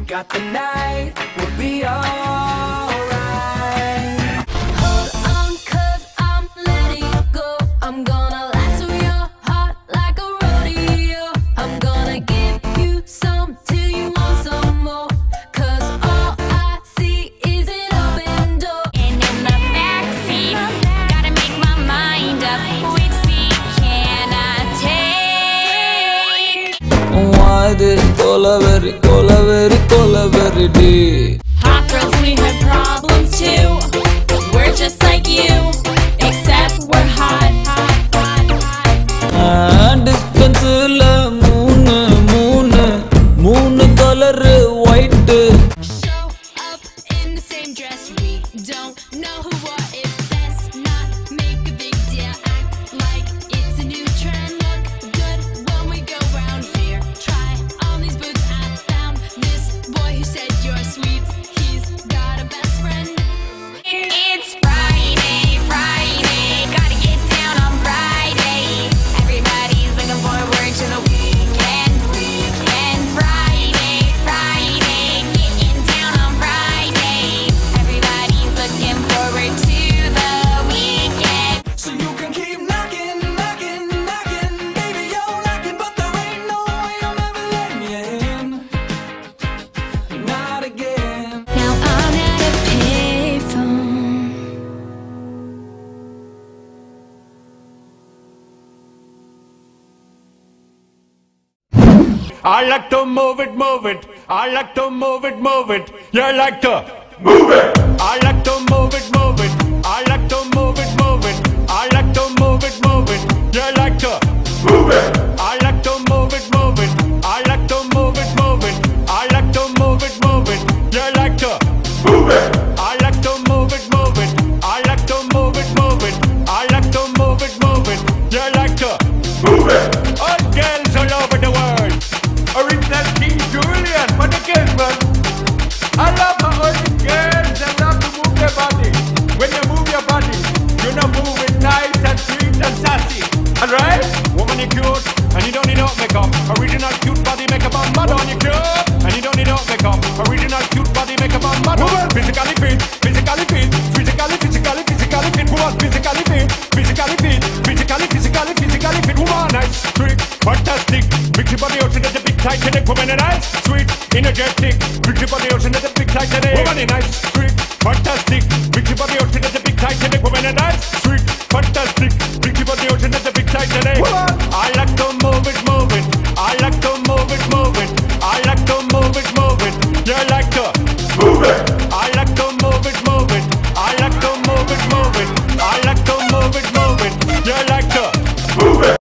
got the night, we'll be alright. Hold on, 'cause I'm letting go. I'm gonna lasso your heart like a rodeo. I'm gonna give you some till you want some more. 'Cause all I see is an open door. And in the backseat, gotta make my mind up. Which seat can I take? Why this colaveri, colaveri, colaveri day? Hot girls, we have problems too. We're just like you, except we're hot, hot, hot, hot. Distance la moon color white. Show up in the same dress. We don't know who or if that's not make a big deal. Act like it's a new trend. Look good when we go round here. Try on these boots. I found this boy who said you're sweet. He's got a best friend. It's Friday, Friday, gotta get down on Friday. Everybody's looking forward to the weekend, weekend. Friday, Friday, getting down on Friday. Everybody's looking forward to the weekend. So you can keep knocking, knocking, knocking. Baby, you're knocking, but there ain't no way I'm ever letting you in. Not again. Now I'm at a payphone. I like to move it, move it. I like to move it, move it. You like to move it. I like to move it, move it. I like to move it, move it. I like to move it, move it. You like to move it. I like to move it, move it. I like to move it, move it. I like to move it, move it. You like to move it. I like to move it, move it. I like to move it, move it. I like to move it, move it. You like to move it. All girls all over the world. Original King Julian for the girls, man. I love how all the girls that love to move their body. When you move your body, you know move it nice and sweet and sassy. Alright? Woman, you cute, and you don't need no makeup. Original cute body makeup on mad on you cute, and you don't need no makeup. Original cute body makeup on mad on. Physically fit, physically fit, physically, physically, physically fit. Woman, physically fit, physically fit, physically, physically, physically fit. Woman, nice, sweet, fantastic. Mix your body ocean at the big Titanic. Woman, nice, sweet, energetic. Mix your body ocean at the big Titanic. Woman, nice, sweet, fantastic. Mix your body ocean at the big Titanic. Woman, nice, sweet, fantastic. Mix your body ocean at the big Titanic. Woman,